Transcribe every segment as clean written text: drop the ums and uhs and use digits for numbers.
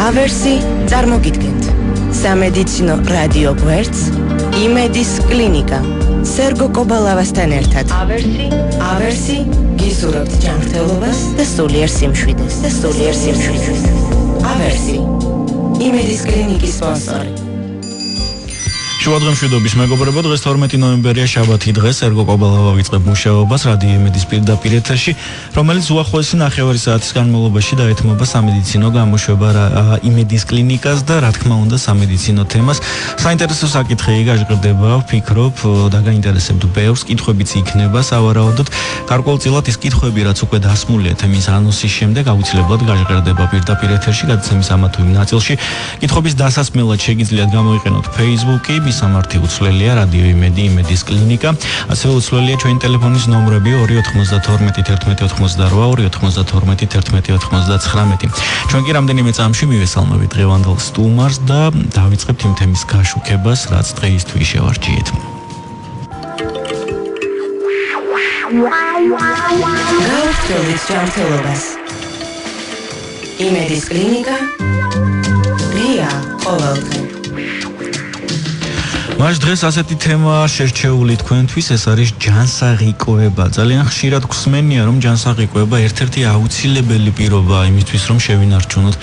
ავერსი წარმოგიდგენთ სამედიცინო რადიო გვერდს იმედის კლინიკა სერგო კობალავასთან ერთად. ავერსი გიზურებთ ჯანმრთელობას და სულიერ სიმშვიდეს. ავერსი იმედის კლინიკის სპონსორი. შუადღემშვიდობის მეგობრებო, დღეს 12 ნოემბერია, შაბათი დღე, სერგო კობალავა ვიწყებ მუშაობას რადიო იმედის პირდაპირ ეთერში, რომელიც უახლოესი ნახევარი საათის განმავლობაში დაეთმობა სამედიცინო გამოშვება იმედის კლინიკას და რა თქმა უნდა სამედიცინო თემას. საინტერესო საკითხი გაჟღერდება, ვფიქრობ და გაინტერესებთ ბევრს, კითხვებიც იქნება სავარაუდოდ. გარკვეულწილად ის კითხვები, რაც უკვე დასმულია თემის ანონსის შემდეგ, აუცილებლად გაჟღერდება პირდაპირ ეთერში, გადაცემის ამა თუ იმ ნაწილში. კითხვების დასასმელად შეგიძლიათ გამოიყენოთ Facebook-ი, სამართი უცვლელია რადიო იმედი იმედის კლინიკა, ასევე უცვლელია ჩვენი ტელეფონის ნომრები 292 11 88 292 11 99. ჩვენ კი რამდენიმე წამში მივესალმებით დღევანდელ სტუმარს და დავიწყებთ იმ თემის გაშუქებას, რაც დღეისთვის შევარჩიეთ. გავრცელების ჯანმრთელობას იმედის კლინიკა ღია ყოველდღე. მას დღეს ასეთი თემა შერჩეული თქვენთვის, ეს არის ჯანსაღიკოება. ძალიან ხშირად გვსმენია, რომ ჯანსაღიკოება ერთ-ერთი აუცილებელი პირობაა იმისთვის, რომ შევინარჩუნოთ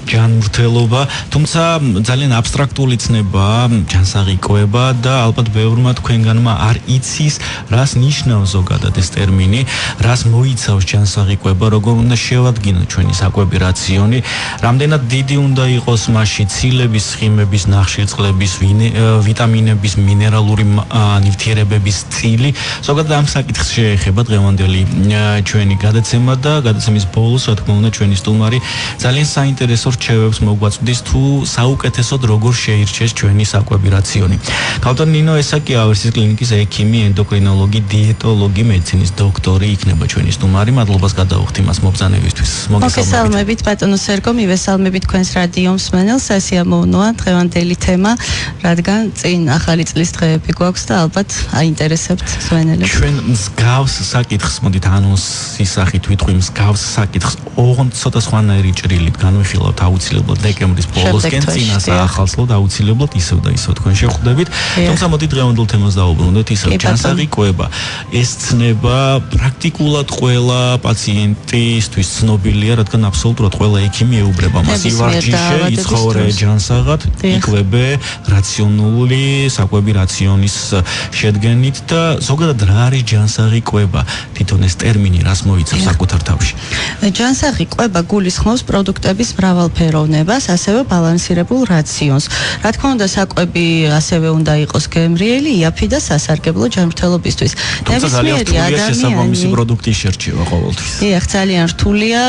ჯანმრთელობა, თუმცა ძალიან აბსტრაქტული ცნებაა ჯანსაღიკოება და ალბათ ბევრმა თქვენგანმა არ იცის, რას ნიშნავს ზოგადად ეს ტერმინი, რას მოიცავს ჯანსაღიკოება, როგორ უნდა შევადგინოთ ჩვენი საკვები რაციონი, რამდენად დიდი უნდა იყოს მასში ცილების, ცხიმების, ნახშირწყლების, ვიტამინების, მინერალური ნივთიერებების წილი. ზოგადად ამ საკითხს შეეხება დღევანდელი ჩვენი გადაცემა და გადაცემის ბოლოს, რა თქმა უნდა, ჩვენი სტუმარი ძალიან საინტერესო რჩევებს მოგვაწვდის თუ საუკეთესოდ როგორ შეირჩეს ჩვენი საკვები რაციონი. ქალბატონ ნინო ესაკი, ავერსის კლინიკის ექიმი, ენდოკრინოლოგი, დიეტოლოგი, მედიცინის დოქტორი იქნება ჩვენი სტუმარი. მადლობას გადავუხდი მას მობრძანებისთვის. მოგესალმებით ბატონო სერგო, მივესალმებით თქვენს რადიო მსმენელს. სასიამოვნოა დღევანდელი თემა, რადგან წინ ახალი წლის დღეები გვაქვს და ალბათ აინტერესებთ მსმენელებს. ჩვენ მსგავს საკითხს, მოდით ანონსის სახით ვიტყვი მსგავს საკითხს, ოღონდ ცოტა სხვანაირი ჭრილით განვიხილავთ აუცილებლად დეკემბრის ბოლოსკენ, წინასა ახალწლად აუცილებლად ისევ და ისევ თქვენ შეხვდებით. თუმცა მოდით დღევანდელ თემას დავუბრუნდეთ, ისევ ჯანსაღიკოება. ეს ცნება პრაქტიკულად ყველა პაციენტისთვის ცნობილია, რადგან აბსოლუტურად ყველა ექიმი ეუბნება მას. ივარჯიშე, იცხოვრე ჯანსაღად, იკვებე რაციონული საკვები რაციონის შედგენით და ზოგადად რა არის ჯანსაღიკოება? თვითონ ეს ტერმინი რას მოიცავს საკუთარ თავში? ჯანსაღიკოება გულისხმობს პროდუქტების მრავალფეროვნებას, ასევე ბალანსირებულ რაციონს. რა თქმა უნდა, საკვები ასევე უნდა იყოს გემრიელი, იაფი და სასარგებლო ჯანმრთელობისთვის. თუმცა ძალიან რთულია შესაბამისი პროდუქტის შერჩევა ყოველთვის. დიახ, ძალიან რთულია,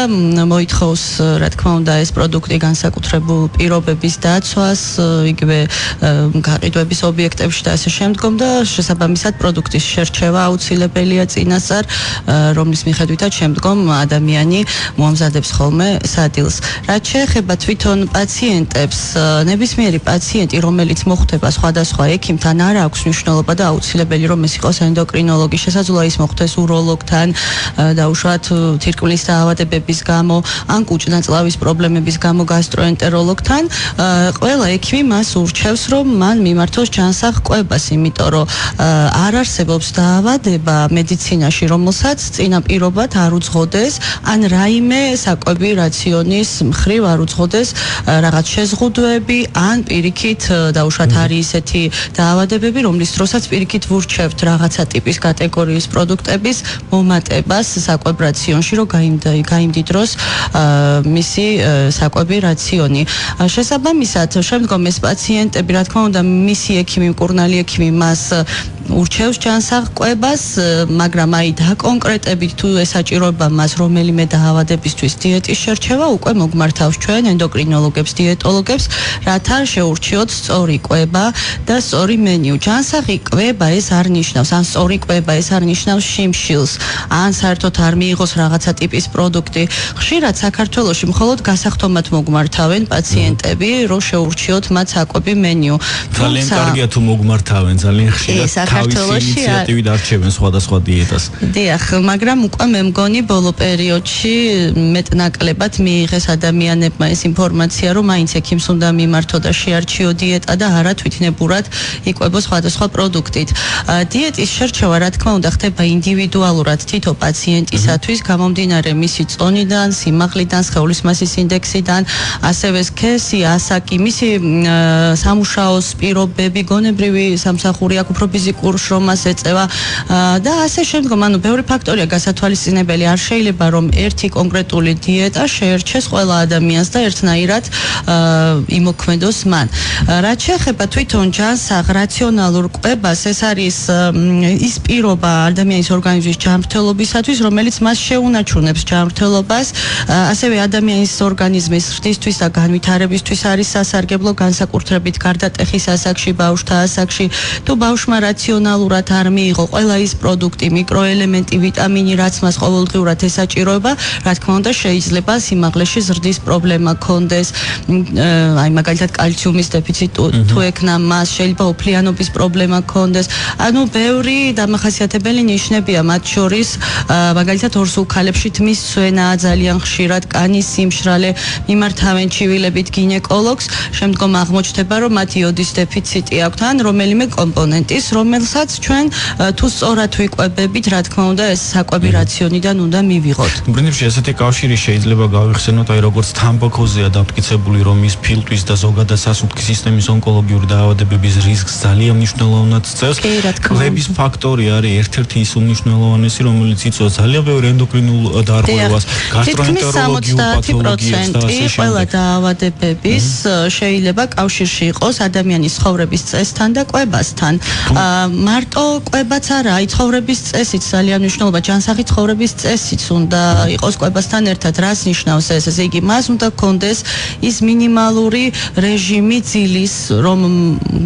მოითხოვს, რა თქმა უნდა, ეს პროდუქტი განსაკუთრებულ პირობების დაცვას, იგივე გაყიდვების ობიექტებში და ასე შემდგომ და შესაბამისად პროდუქტის შერჩევა აუცილებელია წინასწარ, რომლის მიხედვითაც შემდგომ ადამიანი მოამზადებს ხოლმე სადილს. რაც შეეხება თვითონ პაციენტებს, ნებისმიერი პაციენტი, რომელიც მოხვდება სხვადასხვა ექიმთან, არ აქვს მნიშვნელობა და აუცილებელი რომ ეს იყოს ენდოკრინოლოგი, შესაძლოა ის მოხვდეს უროლოგთან, დაუშვათ თირკმლის დაავადებების გამო, ან კუჭ-ნაწლავის პრობლემების გამო გასტროენტეროლოგთან. ყველა ექიმი მას ურჩევს, რომ მან მიმართოს ჯანსაღკოებას, იმიტომ რომ არ არსებობს დაავადება მედიცინაში, რომელსაც წინაპირობად არ უძღოდეს, ან რაიმე საკვები რაციონის მხრივ არ უძღოდეს რაღაც შეზღუდვები, ან პირიქით დაუშვათ არის ისეთი დაავადებები, რომლის დროსაც პირიქით ვურჩევთ რაღაცა ტიპის კატეგორიის პროდუქტების მომატებას საკვებ რაციონში, რომ გაიმდიდროს მისი საკვები რაციონი. შესაბამისად, შემდგომ ეს პაციენტები, რა თქმა უნდა, მისი ექიმი, მკურნალი ექიმი მას ურჩევს ჯანსაღკოებას, მაგრამ აი დაკონკრეტებით თუ ესაჭიროება მას რომელიმე დაავადებისთვის დიეტის შერჩევა, უკვე მოგმართავს ჩვენ ენდოკრინოლოგებს, დიეტოლოგებს, რათა შეურჩიოთ სწორი კვება და სწორი მენიუ. ჯანსაღი კვება ეს არ ნიშნავს, ან სწორი კვება ეს არ ნიშნავს შიმშილს, ან საერთოდ არ მიიღოს რაღაცა ტიპის პროდუქტი. ხშირად საქართველოში მხოლოდ გასახდომად მოგმართავენ პაციენტები, რომ შეურჩიოთ მათ საკვები მენიუ. ძალიან კარგია თუ მოგმართავენ, ძალიან ხშირად საქართველოში ინიციატივით არჩევენ სხვადასხვა დიეტას. დიახ, მაგრამ უკვე მე მგონი ბოლო პერიოდში მეტნაკლებად მიიღეს ადამიანებმა ეს ინფორმაცია, რომ მაინც ექიმს უნდა მიმართო და შეარჩიო დიეტა და არა თვითნებურად იკვებო სხვადასხვა პროდუქტით. დიეტის შერჩევა, რა თქმა უნდა, ხდება ინდივიდუალურად თითო პაციენტისათვის, გამომდინარე მისი წონიდან, სიმაღლიდან, სხეულის მასის ინდექსიდან, ასევე სქესი, ასაკი, მისი სამუშაოს პირობები, გონებრივი სამსახური აქვს, უფრო ფიზიკურ შრომას ეწევა და ასე შემდგომ, ანუ ბევრი ფაქტორია გასათვალისწინებელი. არ შეიძლება რომ ერთი კონკრეტული დიეტა შეერჩეს ყველა ადამიანს და ერთნაირად იმოქმედოს მან. რაც შეეხება თვითონ ჯანსაღ რაციონალურ კვებას, ეს არის ის პირობა ადამიანის ორგანიზმის ჯანმრთელობისათვის, რომელიც მას შეუნაჩუნებს ჯანმრთელობას, ასევე ადამიანის ორგანიზმის ზრდისთვის და განვითარებისთვის არის სასარგებლო, განსაკუთრებით გარდატეხის ასაკში, ბავშვთა ასაკში. თუ ბავშვმა რაციონალურად არ მიიღო ყველა ის პროდუქტი, მიკროელემენტი, ვიტამინი, რაც მას ყოველდღიურად ესაჭიროება, რა თქმა უნდა, შეიძლება სიმაღლეში ზრდის პრობლემა ქონდეს, აი მაგალითად კალციუმის დეფიციტი თუ ექნა მას, შეიძლება ოფლიანობის პრობლემა ქონდეს. ანუ ბევრი დამახასიათებელი ნიშნებია, მათ შორის მაგალითად ორსულქალებში თმის სვენა, ძალიან ხშირად კანის სიმშრალე, მიმართავენ ჩივილებით გინეკოლოგს, შემდგომ აღმოჩნდება, რომ მათ იოდის დეფიციტი აქვთ ან რომელიმე კომპონენტის, რომელსაც ჩვენ თუ სწორად ვიკვებებით, რა თქმა უნდა, ეს საკვები რაციონიდან უნდა მივიღოთ. პრინციპში ესეთი კავშირი შეიძლება გავიხსენოთ, აი როგორც თამბაქოზეა დამტკიცებული, რომ ის ფილტვის და ზოგადად სასუნთქი სისტემის ონკოლოგიური დაავადებების რისკს ძალიან მნიშვნელოვნად წევს. კვების ფაქტორი არის ერთ-ერთი ის უმნიშვნელოვანესი, რომელიც იწვევს ძალიან ბევრ ენდოკრინულ დარღვევას, გასტროენტეროლოგიურ პათოლოგიებს და ასე შემდეგ. ყველა დაავადებების შეიძლება კავშირში იყოს ადამიანის ცხოვრების წესთან და კვებასთან. მარტო კვებაც არა, აი ცხოვრების წესიც ძალიან მნიშვნელოვანია, ჯანსაღი ცხოვრების წესიც უნდა იყოს კვებასთან ერთად. რას ნიშნავს ეს? ესე იგი, მას უნდა კონდეს ის მინიმალური რეჟიმი ძილის, რომ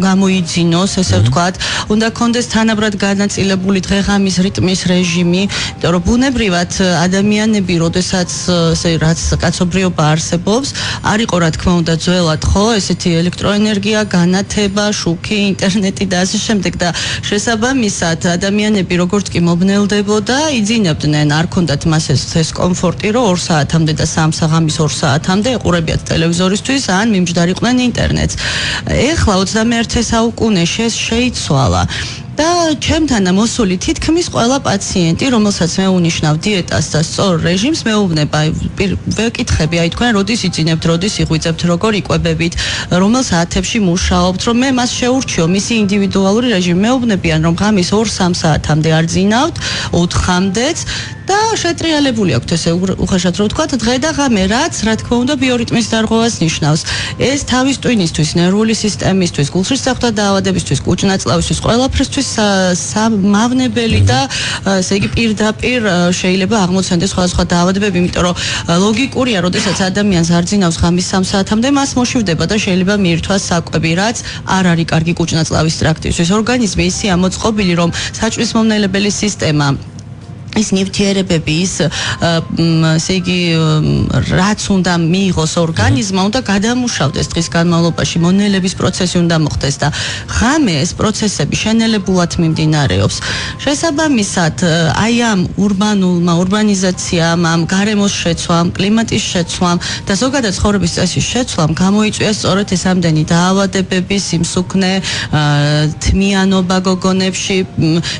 გამოიძინოს, ესე ვთქვათ, უნდა კონდეს თანაბრად განაწილებული დღეღამის რიტმის რეჟიმი, იმიტომ რომ ბუნებრივად ადამიანები, როდესაც რაც კაცობრიობა არსებობს, არ იყო რა თქმა უნდა ძველად, ხო, ესეთი ელექტროენერგია, განათება, შუქი, ინტერნეტი და ასე შემდეგ და შესაბამისად ადამიანები როგორც კი მომნელდებოდა, იძინებდნენ, არ ქონდათ მას ეს კომფორტი, რომ 2 საათამდე და 3 საღამის 2 საათამდე ეყურებიათ ტელევიზორისთვის ან მიმჯდარიყვნენ ინტერნეტს. ეხლა 21 საუკუნეში ეს შეიცვალა. და ჩემთან მოსული თითქმის ყველა პაციენტი, რომელსაც მე უნიშნავ დიეტას და სწორ რეჟიმს, მეუბნება, ვეკითხები, აი თქვენ როდის იწინებთ, როდის იღვიძებთ, როგორ იკვებებით, რომელ საათებში მუშაობთ, რომ მე მას შეურჩიო მისი ინდივიდუალური რეჟიმი. მეუბნებიან, რომ ღამის 2-3 საათამდე არ ძინავთ, 4-მდეც და შეტრიალებული აქვთ ესე უხეშად რო ვთქვათ, დღე და ღამე, რაც რა თქმა უნდა ბიორიტმის დარღვევას ნიშნავს. ეს თავის ტვინისთვის, ნერვული სისტემისთვის, გულშისხმთა დაავადებისთვის, კუჭნაწლავისთვის, ყველაფრისთვის მავნებელი და ესე იგი პირდაპირ შეიძლება აღმოცენდეს სხვადასხვა დაავადებები, იმიტომ რომ ლოგიკურია, როდესაც ადამიანს არ ძინავს ღამის 3 საათამდე, მას მოშივდება და შეიძლება მიირთვას საკვები, რაც არ არის კარგი კუჭნაწლავის ტრაქტისთვის. ორგანიზმი ისე ამოწყობილი, რომ საჭმლის მომნელებელი სისტემა ის ნივთიერებები, ესე იგი, რაც უნდა მიიღოს ორგანიზმმა, უნდა გადამუშავდეს დღის განმავლობაში, მონელების პროცესი უნდა მოხდეს და ღამე ეს პროცესები შენელებულად მიმდინარეობს. შესაბამისად, აი ამ урბანიზაციამ, ამ გარემოს შეცვლამ, კლიმატის შეცვლამ და ზოგადად ცხოვრების წესის შეცვლამ გამოიწვია სწორედ ეს ამდენი დაავადებები, სიმსუქნე, თმიანობა გოგონებში,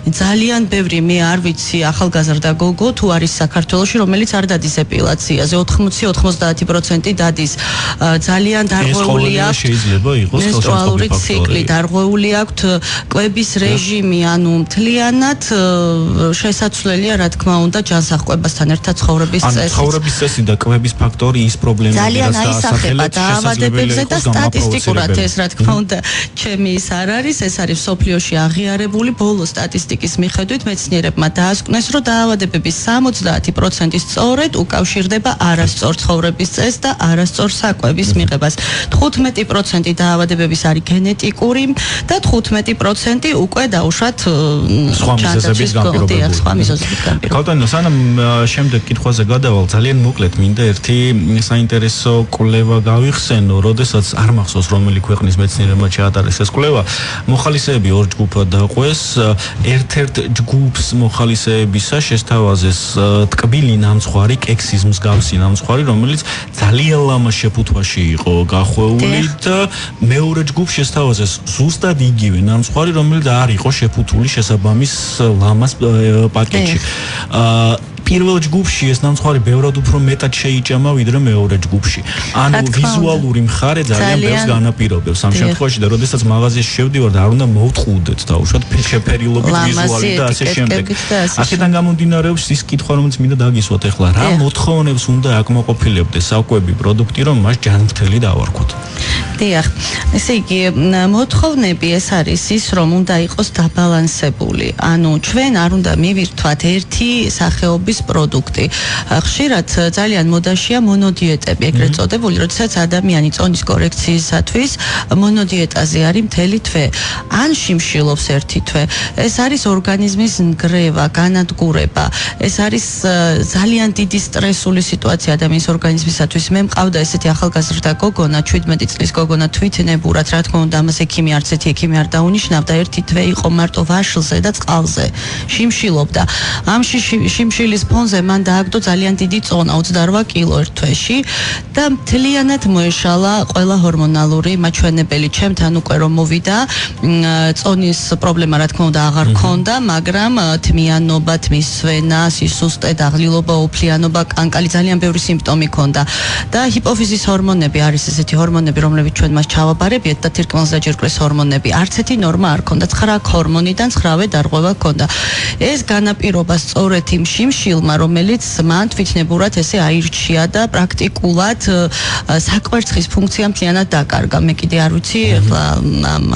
ძალიან ბევრი, მე არ ვიცი, ახალგაზრდა გოგო თუ არის საქართველოში, რომელიც არ დადის ეპილაციაზე, 80-90% დადის. ძალიან დარღვეული აქვს მენსტრუალური ციკლი, დარღვეული აქვს კვების რეჟიმი, ანუ მთლიანად შესაძლებელია, რა თქმა უნდა, ჯანსაღ კვებასთან ერთად ცხოვრების წესი. ანუ ცხოვრების წესი და კვების ფაქტორი ის პრობლემები, ძალიან აისახება დაავადებებზე და სტატისტიკურად ეს, რა თქმა უნდა, ჩემი ის არ არის, ეს არის მსოფლიოში აღიარებული ბოლო სტატისტიკის მიხედვით მეცნიერებმა დაასკვნეს, რომ დაავადებების 70% სწორედ უკავშირდება არასწორ ცხოვრების წესს და არასწორ საკვების მიღებას. 15% დაავადებების არის გენეტიკური და 15% უკვე დაუშვათ სხვა მიზეზების განპირობებული. ქალბატონო, სანამ შემდეგ კითხვაზე გადავალ, ძალიან მოკლედ მინდა ერთი საინტერესო კვლევა გავიხსენო, როდესაც არ მახსოვს რომელი ქვეყნის მეცნიერებმა ჩაატარეს ეს კვლევა. მოხალისეები ორ ჯგუფად დაყვეს, ერთ-ერთ ჯგუფს მოხალისეებისა შესთავაზეს ტკბილი ნამცხვარი, კექსის მსგავსი ნამცხვარი, რომელიც ძალიან ლამაზ შეფუთვაში იყო გახვეული და მეორე ჯგუფს შესთავაზეს ზუსტად იგივე ნამცხვარი, რომელიც არ იყო შეფუთული შესაბამის ლამაზ პაკეტში. პირველ ჯგუფში ეს ნამცხვარი ბევრად უფრო მეტად შეიჭამა ვიდრე მეორე ჯგუფში. ანუ ვიზუალური მხარე ძალიან ბევრს განაპირობებს ამ შემთხვევაში და როდესაც მაღაზიაში შევდივარ და არ უნდა მოვთხოვდეთ დაუშვათ შეფერილობით ვიზუალი და ასე შემდეგ. აქედან გამომდინარეობს ის კითხვა, რომელიც მინდა დაგისვათ ახლა, რა მოთხოვნებს უნდა აკმაყოფილებდეს საკვები პროდუქტი, რომ მას ჯანმრთელი დავარქვათ? დიახ, ესე იგი, მოთხოვნები ეს არის ის, რომ უნდა იყოს დაბალანსებული. ანუ ჩვენ არ უნდა მივირთვათ ერთი სახეობის პროდუქტი. ხშირად ძალიან მოდაშია მონოდიეტები, ეგრეთ წოდებული, როდესაც ადამიანი წონის კორექციისათვის მონოდიეტაზე არის მთელი თვე. ან შიმშილობს ერთი თვე. ეს არის ორგანიზმის ნგრევა, განადგურება. ეს არის ძალიან დიდი სტრესული სიტუაცია ადამიანის ორგანიზმისათვის. მე მყავდა ესეთი ახალგაზრდა გოგონა, 17 წლის გოგონა თვითნებურად, რა თქმა უნდა, ამას ექიმი არც ერთი ექიმი არ დაუნიშნავდა, ერთი თვე იყო მარტო ვაშლზე და წყალზე. შიმშილობდა. ამ შიმშილის ფონზე მან დააგდო ძალიან დიდი წონა, 28 კილო ერთ თვეში და მთლიანად მოეშალა ყველა ჰორმონალური მაჩვენებელი. ჩემთან უკვე რომ მოვიდა, წონის პრობლემა რა თქმა უნდა აღარ ქონდა, მაგრამ თმიანობა, თმისვენა, სისუსტე, დაღლილობა, ოფლიანობა, კანკალი, ძალიან ბევრი სიმპტომი ქონდა. და ჰიპოფიზის ჰორმონები არის ესეთი ჰორმონები, რომლებიც ჩვენ მას ჩავაბარებიეთ და თირკმელს დაჯერგრეს ჰორმონები. არც ერთი ნორმა არ ქონდა, 9 ჰორმონიდან 9-ვე დარღვევა ქონდა. ეს განაპირობა სწორედ იმ შიმშილმა, რომელიც მან თვითნებურად ესე აირჩია და პრაქტიკულად საკვერცხის ფუნქცია მთლიანად დაკარგა. მე კიდე არ ვიცი, ახლა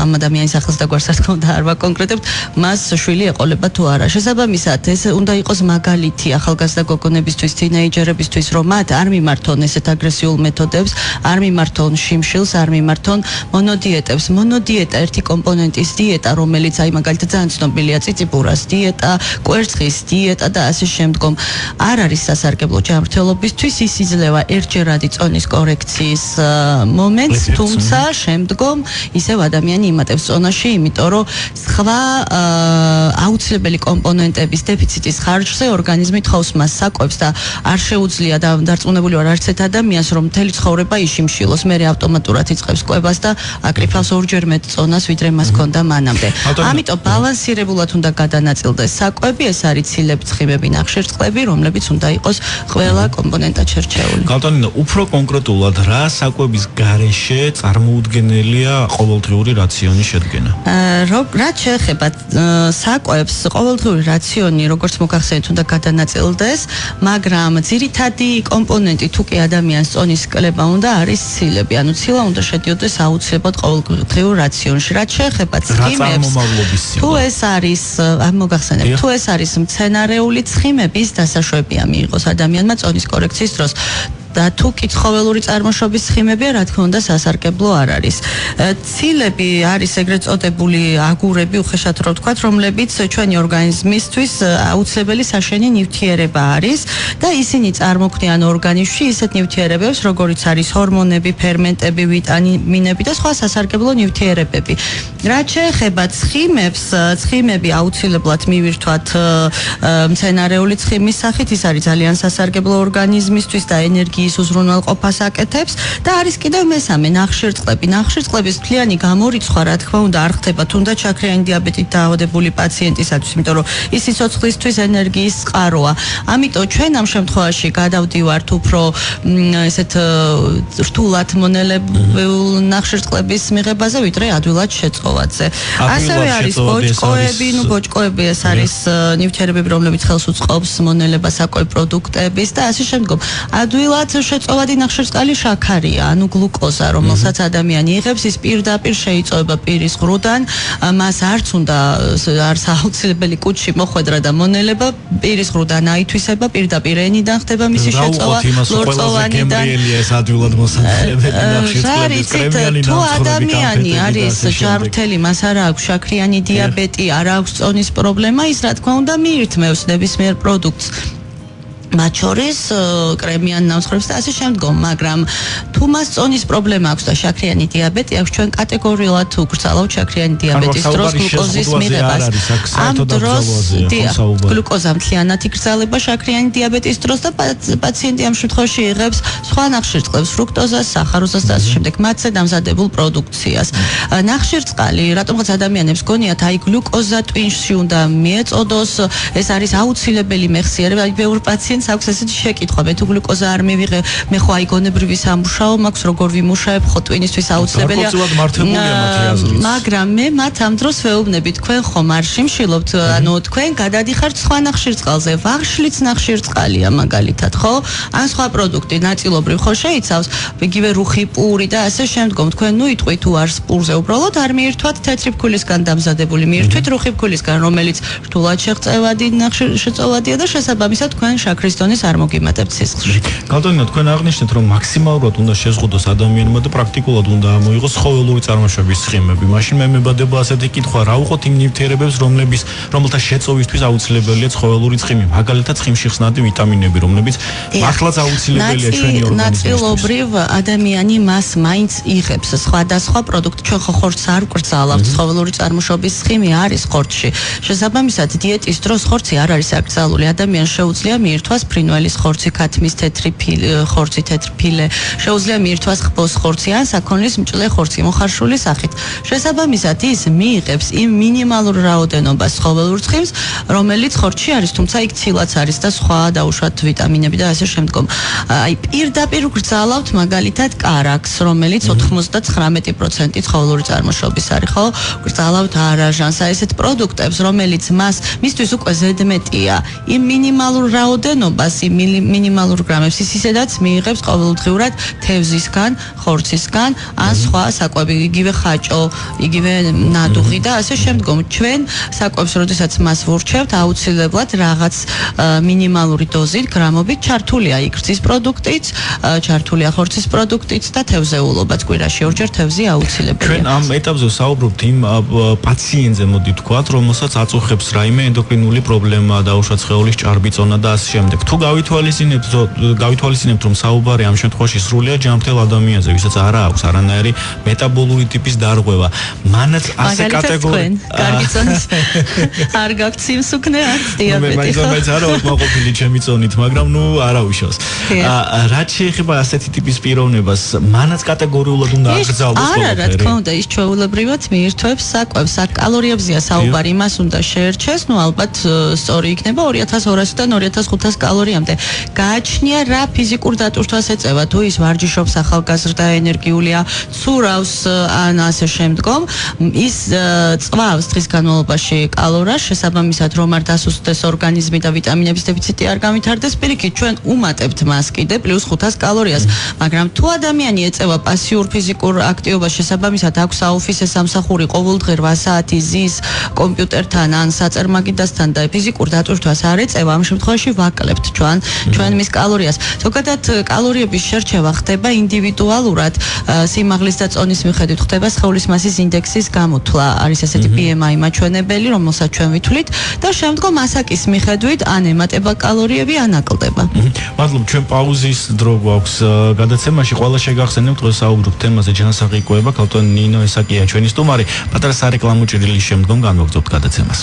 ამ ადამიანის ახლს და გვარს არ თქმა უნდა არ ვაკონკრეტებთ, მას შვილი ეყოლება თუ არა. შესაბამისად, ეს უნდა იყოს მაგალითი ახალგაზრდა გოგონებისთვის, თინეიჯერებისთვის, რომ მათ არ მიმართონ ესეთ აგრესიულ მეთოდებს, არ მიმართონ შიმშილს, არ მიმართონ მონოდიეტებს. მონოდიეტა ერთი კომპონენტის დიეტა, რომელიც აი მაგალითად ძალიან ცნობილია, წიწიპურას დიეტა, კვერცხის დიეტა და ასე შემდგომ. არ არის სასარგებლო ჯანმრთელობისთვის, ის იძლევა ერთჯერადი წონის კორექციის მომენტს, თუმცა შემდგომ ისევ ადამიანი იმატებს წონაში, იმიტომ რომ სხვა აუცილებელი კომპონენტების დეფიციტის ხარჯზე ორგანიზმი თხოვს მას საკვებს და არ შეუძლია და დარწმუნებული ვარ არც ერთ ადამიანს, რომ მთელი ცხოვრება იშიმშილოს, მერე ავტომატურად იწყებს კვებას და აკრიფავს ორჯერ მეტ წონას, ვიდრე მას ჰქონდა მანამდე. ამიტომ ბალანსირებულად უნდა გადანაწილდეს საკვები, ეს არის ცილები, ცხიმები, ნახშირწყლები, რომლებიც უნდა იყოს ყველა კომპონენტად შერჩეული. ქალბატონო, უფრო კონკრეტულად რა საკვების გარეშე წარმოუდგენელია ყოველდღიური რაციონის შედგენა? რაც შეეხება საკვებს, ყოველდღიური რაციონი, როგორც მოგახსენეთ, უნდა გადანაწილდეს, მაგრამ ძირითადი კომპონენტი თუ კი ადამიანის წონის კლება უნდა არის ცილები. ანუ ცილა უნდა შედიოდეს აუცილებლად ყოველდღიურ რაციონში. რაც შეეხება ცხიმებს, თუ ეს არის, მოგახსენებთ, თუ ეს არის მცენარეული ცხიმები, ის დასაშვებია მიიღოს ადამიანმა წონის კორექციის დროს. და თუ კი ცხოველური წარმოშობის ცხიმებია, რა თქმა უნდა, სასარგებლო არ არის. ცილები არის ეგრეთ წოდებული აგურები, უხეშად რო ვთქვათ, რომლებიც ჩვენი ორგანიზმისთვის აუცილებელი საშენი ნივთიერება არის და ისინი წარმოქმნიან ორგანიზმში ისეთ ნივთიერებებს, როგორიც არის ჰორმონები, ფერმენტები, ვიტამინები და სხვა სასარგებლო ნივთიერებები. რაც შეეხება ცხიმებს, ცხიმები აუცილებლად მივირთვათ მცენარეული ცხიმის სახით, ის არის ძალიან სასარგებლო ორგანიზმისთვის და ენერგიის უზრუნველყოფას აკეთებს და არის კიდევ მესამე ნახშირწყლები. ნახშირწყლების მთლიანი გამორიცხვა, რა თქმა უნდა, არ ხდება თუნდაც შაქრიანი დიაბეტით დაავადებული პაციენტისათვის, იმიტომ რომ ის სიცოცხლისთვის ენერგიის წყაროა. ამიტომ ჩვენ ამ შემთხვევაში გადავდივართ უფრო ესეთ რთულად მონელებულ ნახშირწყლების მიღებაზე, ვიდრე ადვილად შეწყობაზე. ასევე არის ბოჭკოები, ბოჭკოები ეს არის ნივთიერებები, რომლებიც ხელს უწყობს მონელებას საკვებ პროდუქტების და ასე შემდგომ. ადვილად შეწოვადი ნახშირწყალი შაქარია, ანუ გლუკოზა, რომელსაც ადამიანი იღებს, ის პირდაპირ შეიწოვება პირის ღრუდან, მას არც უნდა არც აუცილებელი კუჭში მოხვედრა და მონელება, პირის ღრუდან აითვისება, პირდაპირ ენიდან ხდება მისი შეწოვა, ლორწოვანიდან. ეს ადვილად მოსახელებელი ნახშირწყლების კრემიანი თუ ადამიანი არის ჯანმრთელი, მას არ აქვს შაქრიანი დიაბეტი, არ აქვს წონის პრობლემა, ის რა თქმა უნდა მიირთმევს ნებისმიერ პროდუქტს. მათ შორის კრემიან ნამსხვრევს და ასე შემდგომ, მაგრამ თუ მას წონის პრობლემა აქვს და შაქრიანი დიაბეტი აქვს, ჩვენ კატეგორიულად ვგრძელავთ შაქრიანი დიაბეტის დროს გლუკოზის მიღებას. ამ დროს გლუკოზა მთლიანად იგრძელება შაქრიანი დიაბეტის დროს და პაციენტი ამ შემთხვევაში იღებს სხვა ნახშირწყლებს, ფრუქტოზას, სახაროზას და ასე შემდეგ, მათზე დამზადებულ პროდუქციას. ნახშირწყალი, რატომღაც ადამიანებს გონიათ, აი გლუკოზა ტვინში უნდა მიეწოდოს, ეს არის აუცილებელი მეხსიერება, აი ბევრ პაციენტს აქვს ესეთი შეკითხვა, მე თუ გლუკოზა არ მივიღე, მე ხო აი გონებრივი სამუშაო მაქვს, როგორ ვიმუშაებ, ხო ტვინისთვის აუცილებელია. მაგრამ მე მათ ამ დროს ვეუბნები, თქვენ ხომ არ შიმშილობთ, ანუ თქვენ გადადიხართ სხვა ნახშირწყალზე, ვაღშლიც ნახშირწყალია მაგალითად, ხო? ან სხვა პროდუქტი ნაწილობრივ ხო შეიცავს, იგივე რუხი პური და ასე შემდგომ, თქვენ ნუ იტყვით თუ არ სპურზე უბრალოდ არ მიირთვათ თეთრი ფქვილისგან დამზადებული, მიირთვით რუხი ფქვილისგან, რომელიც რთულად შეღწევადი ნახშირწყალია და შესაბამისად თქვენ შაქრის დონეს არ მოგიმატებთ სისხლში. კალტონინა, თქვენ აღნიშნეთ, რომ მაქსიმალურად უნდა შეზღუდოს ადამიანმა და პრაქტიკულად უნდა ამოიღოს ხოველური წარმოშობის ცხიმები. მაშინ მე მებადება ასეთი კითხვა, რა უყოთ იმ ნივთიერებებს, რომელთა შეწოვისთვის აუცილებელია ხოველური ცხიმი, მაგალითად ცხიმში ხსნადი ვიტამინები, რომლებიც მართლაც აუცილებელია ჩვენი ორგანიზმისთვის. ნაწილობრივ ადამიანი მას მაინც იღებს სხვადასხვა პროდუქტ, ჩვენ ხო ხორცს არ ვკრძალავთ, ხოველური წარმოშობის ცხიმი არის ხორცში. შესაბამისად, დიეტის დროს ხორცი არ არის აკრძალული, ადამიანს შეუძლია მიირთვას ფრინველის ხორცი, ქათმის თეთრი ხორცი, თეთრ ფილე, შეუძლია მიირთვას ხბოს ხორცი ან საქონლის მჭლე ხორცი მოხარშული სახით. შესაბამისად, ის მიიღებს იმ მინიმალურ რაოდენობას ხოველურ ცხიმს, რომელიც ხორცში არის, თუმცა იქ ცილაც არის და სხვა დაუშვათ ვიტამინები და ასე შემდგომ. აი პირდაპირ ვგრძალავთ მაგალითად კარაქს, რომელიც 99% ხოველური წარმოშობის არის, ხო? ვგრძალავთ არაჟანს, ესეთ პროდუქტებს, რომელიც მისთვის უკვე ზედმეტია იმ მინიმალურ რაოდენობას, იმ მინიმალურ გრამებს ის ისედაც მიიღებს ყოველდღიურად თევზისგან, ხორცისგან, ან სხვა საკვები, იგივე ხაჭო, იგივე ნადუღი და ასე შემდგომ. ჩვენ საკვებს, როდესაც მას ვურჩევთ, აუცილებლად რაღაც მინიმალური დოზით, გრამობით ჩართულია იგრძის პროდუქტიც, ჩართულია ხორცის პროდუქტიც და თევზეულობაც. კვირაში ორჯერ თევზი აუცილებელია. ჩვენ ამ ეტაპზე ვსაუბრობთ იმ პაციენტზე, მოდი ვთქვათ, რომელსაც აწუხებს რაიმე ენდოკრინული პრობლემა, დაუშვათ სხეულის ჭარბი წონა და ასე შემდეგ. თუ გავითვალისწინებთ, რომ საუბარი ამ შემთხვევაში სრულიად ჯანმრთელ ადამიანზე, ვისაც არ აქვს არანაირი მეტაბოლური ტიპის დარღვევა, მანაც ასე კატეგორია. კარგი წონის არ გაქვთ სიმსუქნე, არც დიაბეტი. მაინც არა ვარ მოყოფილი ჩემი წონით, მაგრამ ნუ არავიშავს. რაც შეეხება ასეთი ტიპის პიროვნებას, მანაც კატეგორიულად უნდა აკრძალოს ყველაფერი. არა, რა თქმა უნდა, ის ჩვეულებრივად მიირთვებს საკვებს, კალორიებზია საუბარი, მას უნდა შეერჩეს, ნუ ალბათ სწორი იქნება 2200-დან 2500 კალორიამდე. გააჩნია რა ფიზიკურ დატვირთვას ეწევა, თუ ის ვარჯიშობს, ახალგაზრდა, ენერგიულია, ცურავს ან ასე შემდგომ, ის წვავს დღის განმავლობაში კალორიას, შესაბამისად რომ არ დასუსტდეს ორგანიზმი და ვიტამინების დეფიციტი არ გამვითარდეს, პირიქით ჩვენ უმატებთ მას კიდე პლუს 500 კალორიას, მაგრამ თუ ადამიანი ეწევა პასიურ ფიზიკურ აქტივობას, შესაბამისად აქვს აოფისე სამსახური, ყოველდღე 8 საათი ზის კომპიუტერთან ან საწერმაგიდასთან და ფიზიკურ დატვირთვას არ ეწევა, ამ შემთხვევაში ვაკლებთ ჩვენ მის კალორიას. ზოგადად კალორიების შერჩევა ხდება ინდივიდუალურად, სიმაღლის და წონის მიხედვით ხდება სხეულის მასის ინდექსის გამოთვლა, არის ესეთი BMI მაჩვენებელი, რომელსაც ჩვენ ვითვლით და შემდგომ ასაკის მიხედვით ან ემატება კალორიები, ან აკლდება. მადლობა, ჩვენ პაუზის დრო გვაქვს გადაცემაში, ყველა შეგახსენებთ, რომ საუბრობთ თემაზე ჯანსაღი იკვება, ქალტონი ნინო ესაკია ჩვენი სტუმარი, პატარა სარეკლამო ჭრილის შემდგომ განვაგრძობთ გადაცემას.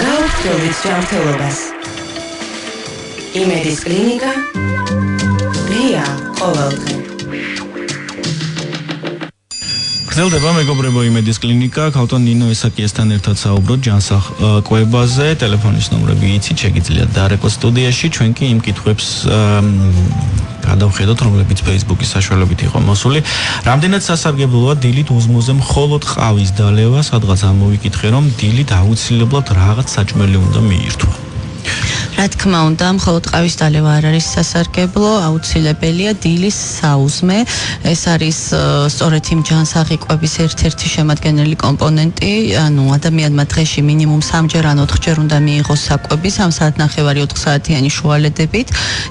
გავრცელებით ჯანმრთელობას. იმედის კლინიკა ღია ყოველდღე. გრძელდება მეგობრებო იმედის კლინიკა, ქალტონ ნინო ესაკიესთან ერთად საუბრობთ ჯანსაღ კვებაზე, ტელეფონის ნომრები იცით, შეგიძლიათ დაარეკოთ სტუდიაში, ჩვენ კი იმ კითხვებს გადავხედოთ, რომლებიც Facebook-ის საშუალებით იყო მოსული. რამდენად სასარგებლოა დილით უზმოზე მხოლოდ ყავის დალევა, სადღაც ამოვიკითხე, რომ დილით აუცილებლად რაღაც საჭმელი უნდა მიირთვა. რა თქმა უნდა, მხოლოდ ყავის დალევა არ არის სასარგებლო, აუცილებელია დილის საუზმე. ეს არის სწორედ იმ ჯანსაღი-კვების ერთ-ერთი შემადგენელი კომპონენტი, ანუ ადამიანმა დღეში მინიმუმ 3-ჯერ ან 4-ჯერ უნდა მიიღოს საკვები 3 საათნახევარი 4 საათიანი შუალედებით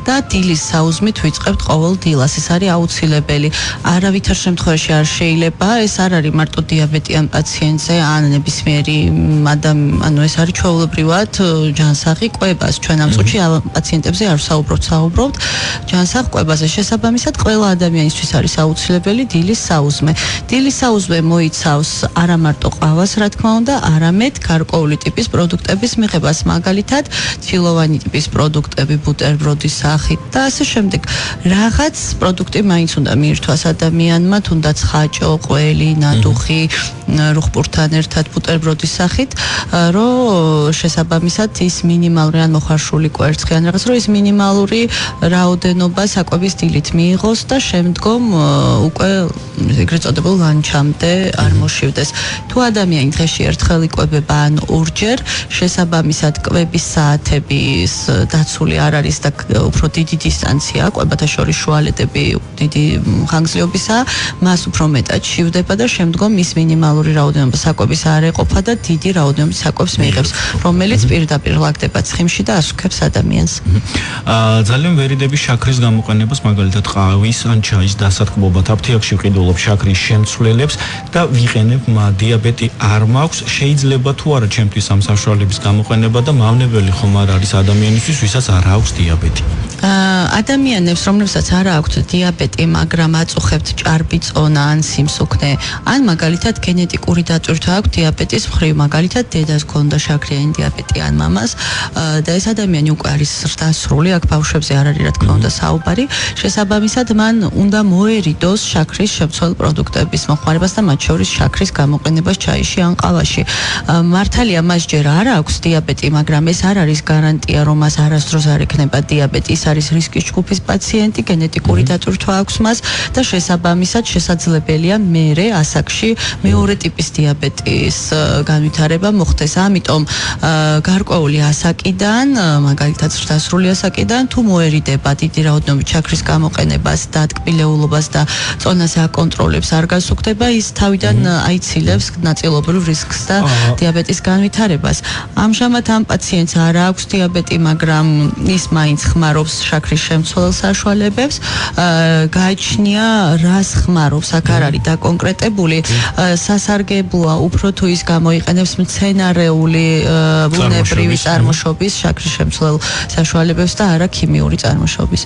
და დილის საუზმით ვიწყებთ ყოველ დილას. ეს არის აუცილებელი. არავითარ შემთხვევაში არ შეიძლება, ეს არ არის მარტო დიაბეტიან პაციენტზე, ან ნებისმიერი ანუ ეს არის ჩვეულებრივად ჯანსაღი კვებას. ჩვენ ამ წუთში პაციენტებზე არ საუბრობთ ჯანსაღ კვებაზე. შესაბამისად, ყველა ადამიანისთვის არის აუცილებელი დილის საუზმე. დილის საუზმე მოიცავს არა მარტო ყავას, რა თქმა უნდა, არამედ გარკვეული ტიპის პროდუქტების მიღებას, მაგალითად, ცილოვანი ტიპის პროდუქტები ბუტერბროდის სახით და ასე შემდეგ. რაღაც პროდუქტი მაინც უნდა მიირთვას ადამიანმა, თუნდაც ხაჭო, ყველი, ნადუხი, რუხპურთან ერთად ბუტერბროდის სახით, რომ შესაბამისად ის მინიმალური ან მოხარშული კვერცხი ან რაღაც, რომ ის მინიმალური რაოდენობა საკვების დილით მიიღოს და შემდგომ უკვე ეგრეთ წოდებულ ლანჩამდე არ მოშივდეს. თუ ადამიანი დღეში ერთხელ იკვებება ან 2-ჯერ, შესაბამისად კვების საათების დაცული არ არის და უფრო დიდი დისტანცია, კვებათა შორის შუალედები დიდი ხანგრძლივობისაა, მას უფრო მეტად შივდება და შემდგომ ის მინიმალური რაოდენობა საკვების არ ეყოფა და დიდი რაოდენობის საკვებს მიიღებს, რომელიც პირდაპირ ლაგდება ცხიმში და ასუქებს ადამიანს. ძალიან ვერიდები შაქრის გამოყენებას, მაგალითად ყავის ან ჩაის დასათქმობად, აფთიაქში ვყიდულობ შაქრის შემცვლელებს და ვიყენებ დიაბეტი არ მაქვს, შეიძლება თუ არა ჩემთვის ამ საშუალების გამოყენება და მავნებელი ხომ არ არის ადამიანისთვის, ვისაც არ აქვს დიაბეტი. ადამიანებს, რომლებსაც არ აქვთ დიაბეტი, მაგრამ აწუხებთ ჭარბი წონა ან სიმსუქნე, ან მაგალითად გენეტიკური დატვირთვა აქვს დიაბეტის მხრივ, მაგალითად დედას ჰქონდა შაქრიანი დიაბეტი ან მამას და ეს ადამიანი უკვე არის ზრდასრული, აქ ბავშვებზე არ არის რა თქმა უნდა საუბარი, შესაბამისად მან უნდა მოერიდოს შაქრის შემცველ პროდუქტების მოხმარებას და მათ შორის შაქრის გამოყენებას ჩაიში ან ყავაში. მართალია მას ჯერ არ აქვს დიაბეტი, მაგრამ ეს არ არის გარანტია, რომ მას არასდროს არ ექნება დიაბეტი. ის არის რისკის ჯგუფის პაციენტი, გენეტიკური დატვირთვა აქვს მას და შესაბამისად შესაძლებელია მერე ასაკში მეორე ტიპის დიაბეტის განვითარება მოხდეს. ამიტომ გარკვეული ასაკიდან, მაგალითად ზრდასრული ასაკიდან თუ მოერიდება დიდი რაოდენობით შაქრის გამოყენებას და ტკბილეულობას და წონაზე აკონტროლებს, არ გასუქდება, ის თავიდან აიცილებს ნაწილობრივ რისკს და დიაბეტის განვითარებას. ამჟამად ამ პაციენტს არ აქვს დიაბეტი, მაგრამ ის მაინც ხმარობს შაქრის შემცველ საშუალებებს, გააჩნია რას ხმარობს, აქ არ არის დაკონკრეტებული, სასარგებლოა უფრო თუ ის გამოიყენებს მცენარეული ბუნებრივი წარმოშობის შაქრის შემცველ საშუალებებს და არა ქიმიური წარმოშობის.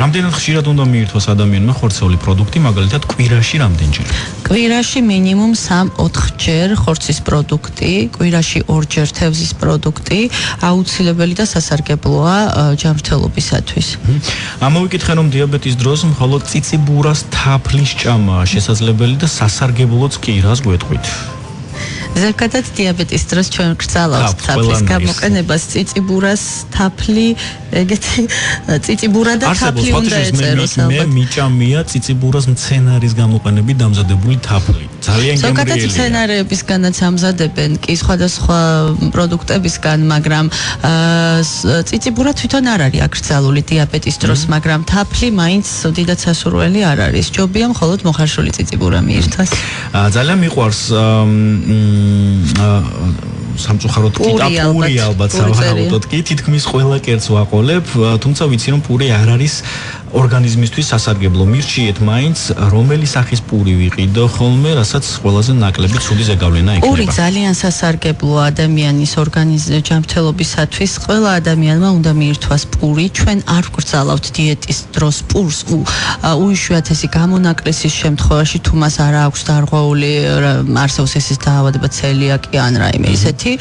რამდენად ხშირად უნდა მიირთვას ადამიანმა ხორცეული პროდუქტი, მაგალითად კვირაში რამდენჯერ? კვირაში მინიმუმ 3-4 ჯერ ხორცის პროდუქტი, კვირაში 2-ჯერ თევზის პროდუქტი აუცილებელი და სასარგებლოა ჯანმრთელობისათვის. ამოვიკითხე, რომ დიაბეტის დროს მხოლოდ წიწიბურას თაფლის ჭამაა შესაძლებელი და სასარგებლოც კი, რას გვეტყვით? ზოგადად დიაბეტის დროს ჩვენ გრძალავთ თაფლის გამოყენებას, წიწიბურას, თაფლი, ეგეთი წიწიბურა და თაფლი უნდა ეწეროს ალბათ. მე მიჭამია წიწიბურას მცენარის გამოყენებით დამზადებული თაფლი. ძალიან გემრიელია. ზოგადად მცენარეებისგანაც ამზადებენ კი სხვადასხვა პროდუქტებისგან, მაგრამ წიწიბურა თვითონ არ არის აკრძალული დიაბეტის დროს, მაგრამ თაფლი მაინც დიდად სასურველი არ არის. ჯობია მხოლოდ მოხარშული წიწიბურა მიირთვას. ძალიან მიყვარს სამწუხაროდ პური ალბათ სავარაუდოდ კი თითქმის ყველა კერძს ვაყოლებ, თუმცა ვიცი რომ პური არ არის ორგანიზმისთვის სასარგებლო. მირჩიეთ მაინც რომელი სახის პური ვიყიდო ხოლმე, რასაც ყველაზე ნაკლები ცუდი ზეგავლენა ექნება. პური ძალიან სასარგებლოა ადამიანის ორგანიზმის ჯანმრთელობისათვის. ყველა ადამიანმა უნდა მიირთვას პური. ჩვენ არ ვგრძალავთ დიეტის დროს პურს. უიშვიათესი გამონაკლისის შემთხვევაში თუ მას არ აქვს დარღვეული არსებობს ესის დაავადება ცელიაკი ან რაიმე ისეთი,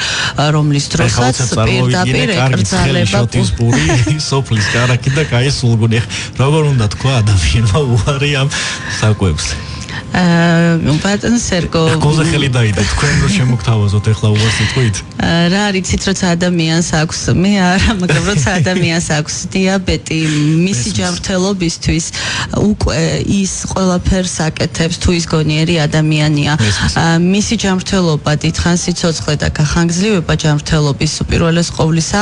რომლის დროსაც პირდაპირ ეკრძალება პური სოფლის კარაკი და კაი სულგუნი. როგორ უნდა თქვა ადამიანმა უარი ამ საკვებს? ბატონ სერგო გოზე ხელი დაიდე თქვენ რო შემოგთავაზოთ ეხლა უარს იტყვით რა არიცით როცა ადამიანს აქვს მე არა მაგრამ როცა ადამიანს აქვს დიაბეტი მისი ჯანმრთელობისთვის უკვე ის ყველაფერს აკეთებს თუ ის გონიერი ადამიანია მისი ჯანმრთელობა დიდხანს სიცოცხლე და გახანგრძლივება ჯანმრთელობის უპირველეს ყოვლისა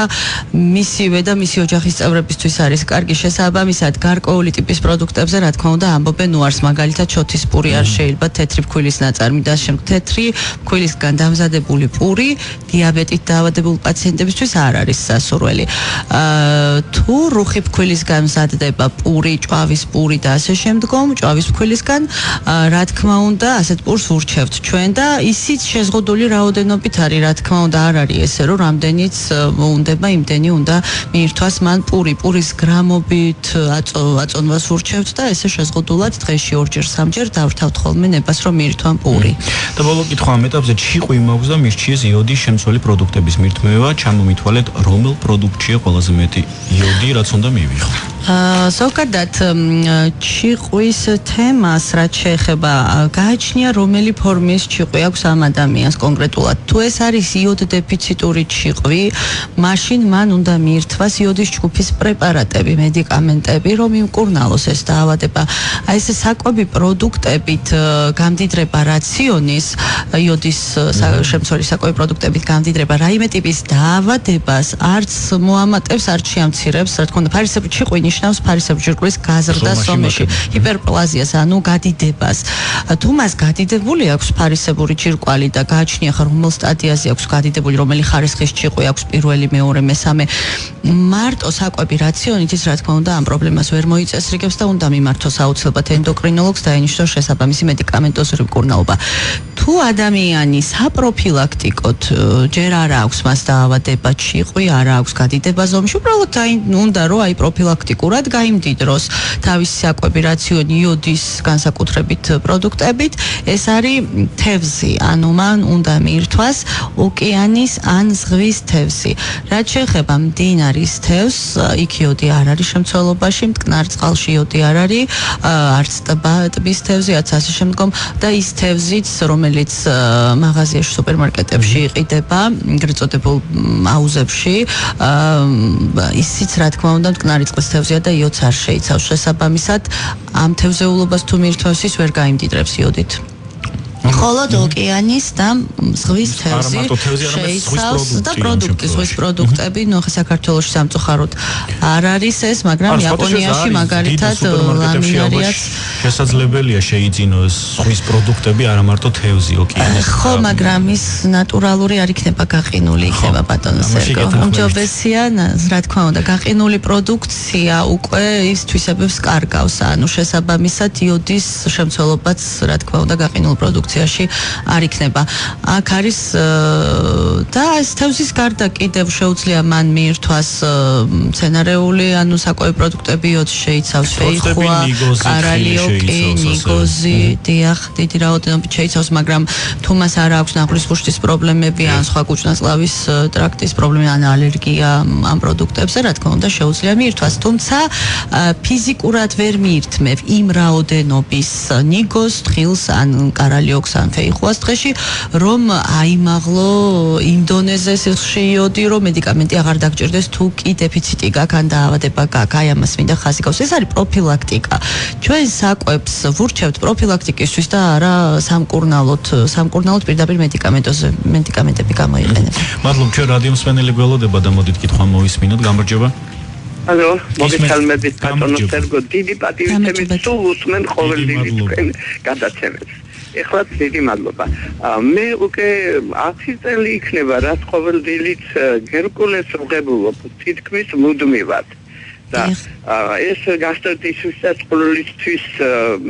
მისივე და მისი ოჯახის წევრებისთვის არის კარგი შესაბამისად გარკვეული ტიპის პროდუქტებზე რა თქმა უნდა ამბობენ უარს მაგალითად შოთის პური არ შეიძლება თეთრი ფქვილის ნაწარმი და შემდეგ თეთრი ფქვილისგან დამზადებული პური დიაბეტით დაავადებულ პაციენტებისთვის არ არის სასურველი. თუ რუხი ფქვილისგან მზადდება პური, ჭვავის პური და ასე შემდგომ, ჭვავის ფქვილისგან რა თქმა უნდა ასეთ პურს ვურჩევთ ჩვენ და ისიც შეზღუდული რაოდენობით არის რა თქმა უნდა არ არის ესე რომ რამდენიც უნდა იმდენი უნდა მიირთვას მან პურის გრამობით აწონვას ვურჩევთ და ესე შეზღუდულად დღეში 2-ჯერ 3-ჯერ დავრთავთ ხოლმე ნებას რომ მიირთვან პური. და ბოლო კითხვა ამ ეტაპზე ჭიყვი მაქვს და მირჩიეს იოდის შემცველი პროდუქტების მირთმევა, ჩამომითვალეთ რომელ პროდუქტშია ყველაზე მეტი იოდი, რაც უნდა მივიღო. ზოგადად ჭიყვის თემას რაც შეეხება გააჩნია რომელი ფორმის ჭიყვი აქვს ამ ადამიანს კონკრეტულად თუ ეს არის იოდ დეფიციტური ჭიყვი მაშინ მან უნდა მიირთვას იოდის ჯგუფის პრეპარატები მედიკამენტები რომ იმკურნალოს ეს დაავადება აი ეს საკვები პროდუქტებით გამდიდრება რაციონის იოდის შემცველი საკვები პროდუქტებით გამდიდრება რაიმე ტიპის დაავადებას არც მოამატებს არც შეამცირებს რა თქმა უნდა ფარისებრი ჭიყვი ნიშნავს ფარისებრი ჯირკვლის გაზრდას სომეში ჰიპერპლაზიას ანუ გადიდებას თუ მას გადიდებული აქვს ფარისებური ჯირკვალი და გააჩნია ხარ რომელ სტადიაზე აქვს გადიდებული რომელი ხარისხის ჭიყვი აქვს პირველი მეორე მესამე მარტო საკვები რაციონით ის რა თქმა უნდა ამ პრობლემას ვერ მოიწესრიგებს და უნდა მიმართოს აუცილებლად ენდოკრინოლოგს და ენიშნოს შესაბამისი მედიკამენტოზური მკურნალობა თუ ადამიანი საპროფილაქტიკოდ ჯერ არ აქვს მას დაავადება ჭიყვი არ აქვს გადიდება ზომში უბრალოდ უნდა რომ აი პროფილაქტიკურად გაიმდიდროს თავისი საკვები რაციონი იოდის განსაკუთრებით პროდუქტებით ეს არის თევზი ანუ მან უნდა მიირთვას ოკეანის ან ზღვის თევზი რაც შეეხება მდინარის თევზს იქ იოდი არ არის შემცველობაში მტკნარ წყალში იოდი არ არის არც ტბის თევზი რაც ასე შემდგომ და ის თევზიც რომელიც მაღაზიაში სუპერმარკეტებში იყიდება ეგრეთ წოდებულ აუზებში ისიც რა თქმა უნდა მტკნარი წყლის თევზია და იოდს არ შეიცავს შესაბამისად ამ თევზეულობას თუ მიირთვას ის ვერ გაიმდიდრებს იოდით ხოლო ოკეანის და ზღვის თევზი შეიცავს და ზღვის პროდუქტები ნუ საქართველოში სამწუხაროდ არ არის ეს მაგრამ იაპონიაში მაგალითად ლამინარიაც შესაძლებელია შეიძინოს ზღვის პროდუქტები არა მარტო თევზი ოკეანის ხო მაგრამ ის ნატურალური არ იქნება გაყინული იქნება ბატონო სერგო უმჯობესია რა თქმა უნდა გაყინული პროდუქცია უკვე ის თვისებებს კარგავს ანუ შესაბამისად იოდის შემცველობაც რა თქმა უნდა გაყინულ პროდუქციაში არ იქნება აქ არის და ეს თევზის გარდა კიდევ შეუძლია მან მიირთვას მცენარეული ანუ საკვები პროდუქტები იოდს შეიცავს ფეიხვა კარალიოკი ნიგოზი დიახ დიდი რაოდენობით შეიცავს მაგრამ თუ მას არ აქვს ნახურის ბუშტის პრობლემები ან სხვა კუჭნაწლავის ტრაქტის პრობლემა ან ალერგია ამ პროდუქტებზე რა თქმა უნდა შეუძლია მიირთვას თუმცა ფიზიკურად ვერ მიირთმევ იმ რაოდენობის ნიგოზს თხილს ან კარალიოკს ან ფეიხვას დღეში რომ აიმაღლო იმ დონეზე სიხში იოდი რომ მედიკამენტი აღარ დაგჭირდეს თუ კი დეფიციტი გაქვს ან დაავადება გაქვს აი ამას მინდა ხაზი გავს ეს არის პროფილაქტიკა ჩვენ საკვებს ვურჩევთ პროფილაქტიკისთვის და არა სამკურნალოდ პირდაპირ მედიკამენტები გამოიყენება მადლობ ჩვენ რადიო მსმენელი გველოდება და მოდით კითხვა მოვისმინოთ გამარჯობა ალო მოგესალმებით ბატონო სერგო დიდი პატივისცემით სულ უსმენ ყოველდღიურ თქვენ გადაცემებს ეხლა დიდი მადლობა მე უკვე 10 წელი იქნება რაც ყოველდღიურით გერკულეს ვღებულობ თითქმის მუდმივად და ეს გასტრიტისის და წყლულისთვის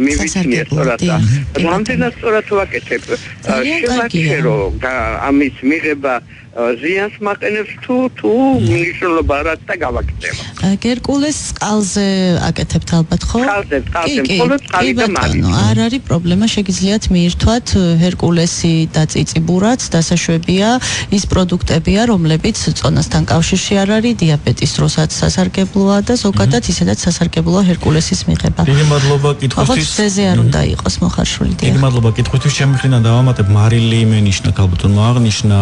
მივიცნია სწორად და რამდენად სწორად ვაკეთებ შემაჩერო ამის მიღება ზიანს მაყენებს თუ მნიშვნელობა რაც და გავაკეთება. გერკულეს წყალზე აკეთებთ ალბათ ხო? წყალზე, მხოლოდ წყალი და მარილი. არ არის პრობლემა, შეგიძლიათ მიირთვათ ჰერკულესი და წიწიბურაც დასაშვებია ის პროდუქტებია, რომლებიც წონასთან კავშირში არ არის, დიაბეტის დროსაც სასარგებლოა და ზოგადად ისედაც სასარგებლოა ჰერკულესის მიღება. დიდი მადლობა კითხვისთვის. ხოთზე არ უნდა იყოს მოხარშული. დიდი მადლობა კითხვისთვის. ჩემი მხრიდან დავამატებ მარილი მენიშნა ქალბატონმა აღნიშნა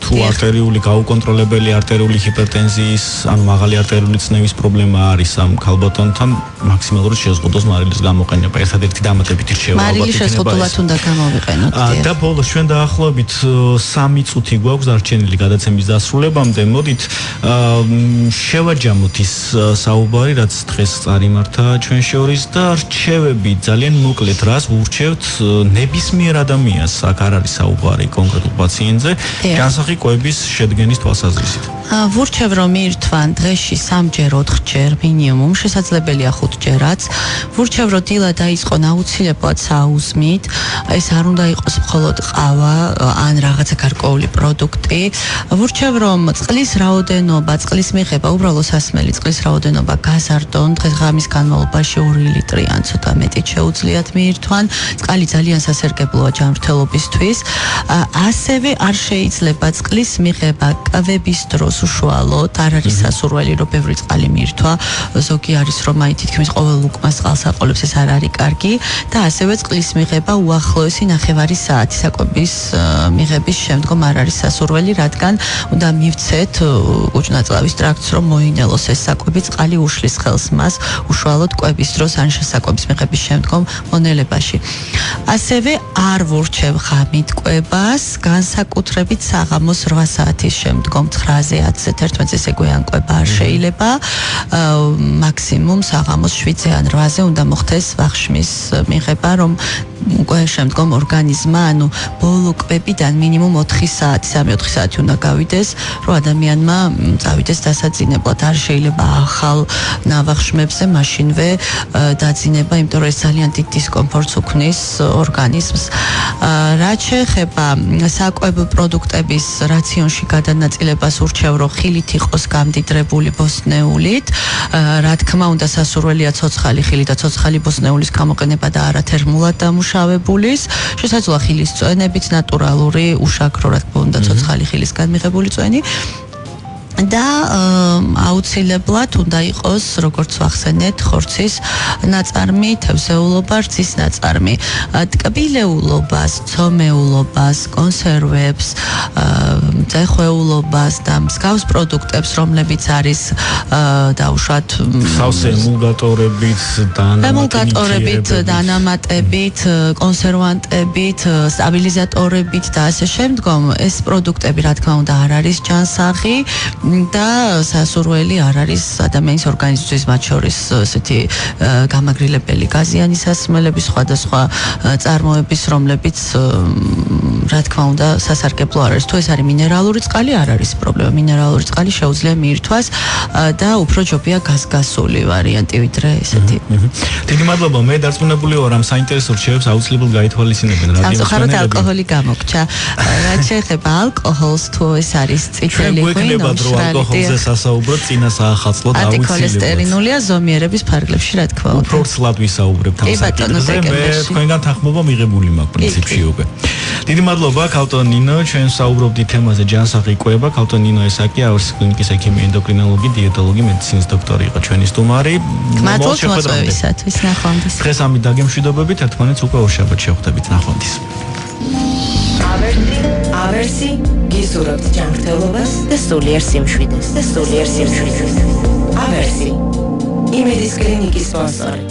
თუ არტერიული გაუკონტროლებელი არტერიული ჰიპერტენზიის ან მაღალი არტერიული წნევის პრობლემა არის ამ ქალბატონთან მაქსიმალურად შეზღუდოს მარილის გამოყენება. ერთადერთი დამატებითი რჩევა ალბათ იქნება. მარილი შეზღუდულად უნდა გამოვიყენოთ. და ბოლოს ჩვენ დაახლოებით 3 წუთი გვაქვს დარჩენილი გადაცემის დასრულებამდე. მოდით შევაჯამოთ ის საუბარი, რაც დღეს წარიმართა ჩვენ შორის და რჩევები ძალიან მოკლედ რას ვურჩევთ ნებისმიერ ადამიანს, აქ არ არის საუბარი კონკრეტულ პაციენტზე, განსახილვების შედგენის თვალსაზრისით. ვურჩევ რომ მიირთვან დღეში 3-ჯერ 4-ჯერ მინიმუმ, შესაძლებელია 5-ჯერაც. ვურჩევ რომ დილა დაიწყონ აუცილებლად საუზმით, ეს არ უნდა იყოს მხოლოდ ყავა ან რაღაცა გარკვეული პროდუქტი. ვურჩევ რომ წყლის რაოდენობა, წყლის მიღება, უბრალოდ სასმელი წყლის რაოდენობა გაზარდონ, დღეს-ღამის განმავლობაში 2 ლიტრი ან ცოტა მეტი შეუძლიათ მიირთვან. წყალი ძალიან სასარგებლოა ჯანმრთელობისთვის. ასევე არ შეიძლება წყლის მიღება კვების დროს უშუალოდ, არ არის სასურველი რომ ბევრი წყალი მიირთვა. ზოგი არის რომ აი თითქმის ყოველ უკმას წყალს აყოლებს, ეს არ არის კარგი და ასევე წყლის მიღება უახლოესი 9 საათი საკვების მიღების შემდგომ არ არის სასურველი, რადგან უნდა მივცეთ კუჭნაწლავის ტრაქტს რომ მოინელოს ეს საკვები, წყალი უშლის ხელს მას უშუალოდ კვების დროს ან საკვების მიღების შემდგომ მონელებაში. ასევე არ ვურჩევ ღამით კვებას, განსაკუთრებით საღამოს 8 საათის შემდგომ 9-ზე 10-ზე 11-ზე გვიან კვება არ შეიძლება. მაქსიმუმ საღამოს 7-ზე ან 8-ზე უნდა მოხდეს ვახშმის მიღება, რომ უკვე შემდგომ ორგანიზმმა, ანუ ბოლო კვებიდან მინიმუმ 4 საათი, 3-4 საათი უნდა გავიდეს, რომ ადამიანმა წავიდეს დასაძინებლად. არ შეიძლება ახალ ნავახშმებზე მაშინვე დაძინება, იმიტომ რომ ეს ძალიან დიდ დისკომფორტს უქმნის ორგანიზმს. რაც შეეხება საკვებ პროდუქტების რაციონში გადანაწილებას, ურჩევ რომ ხილით იყოს გამდიდრებული ბოსტნეულით. რა თქმა უნდა სასურველია ცოცხალი ხილი და ცოცხალი ბოსტნეულის გამოყენება და არა თერმულად დამუშავებულის. შესაძლოა ხილის წვენებით, ნატურალური, უშაქრო, რა თქმა უნდა ცოცხალი ხილისგან მიღებული წვენი. და აუცილებლად უნდა იყოს, როგორც ვახსენეთ, ხორცის ნაწარმი, თევზეულობა, რძის ნაწარმი. ტკბილეულობას, ცომეულობას, კონსერვებს, წეხვეულობას და მსგავს პროდუქტებს, რომლებიც არის დაუშვათ სავსე ემულგატორებით, დანამატებით, კონსერვანტებით, სტაბილიზატორებით და ასე შემდგომ, ეს პროდუქტები, რა თქმა უნდა, არ არის ჯანსაღი და სასურველი არ არის ადამიანის ორგანიზმისთვის, მათ შორის ესეთი გამაგრილებელი გაზიანი სასმელები, სხვადასხვა წარმოების, რომლებიც რა თქმა უნდა სასარგებლო არ არის. თუ ეს არის მინერალური წყალი, არ არის პრობლემა. მინერალური წყალი შეუძლია მიირთვას და უფრო ჯობია გასული ვარიანტი ვიდრე ესეთი. დიდი მადლობა. მე დარწმუნებული ვარ, ამ საინტერესო რჩევებს აუცილებლად გაითვალისწინებენ რადიოს მსმენელები. სამწუხაროდ ალკოჰოლი გამოგჩა. რაც შეეხება ალკოჰოლს, თუ ეს არის წითელი ღვინო, ალკოჰოლზე სასაუბროთ, წინა საახალწლოდ აუცილებლად. ანტიქოლესტერინულია ზომიერების ფარგლებში, რა თქმა უნდა. უფრო ცლად ვისაუბრებთ ამ საკითხზე. მე თქვენგან თანხმობა მიღებული მაქვს პრინციპში უკვე. დიდი მადლობა ქალბატონ ნინო, ჩვენ საუბრობდით თემაზე ჯანსაღი კვება. ქალბატონ ნინო ესაკი, ავერსის კლინიკის ექიმი, ენდოკრინოლოგი, დიეტოლოგი, მედიცინის დოქტორი იყო ჩვენი სტუმარი. მადლობა მოწვევისათვის, ნახვამდის. დღეს ამით დაგემშვიდობებით, ერთმანეთს უკვე ორშაბათს შევხვდებით, ნახვამდის. ავერსი გიზურობთ ჯანმრთელობას და სულიერ სიმშვიდეს. ავერსი იმედის კლინიკის სპონსორი.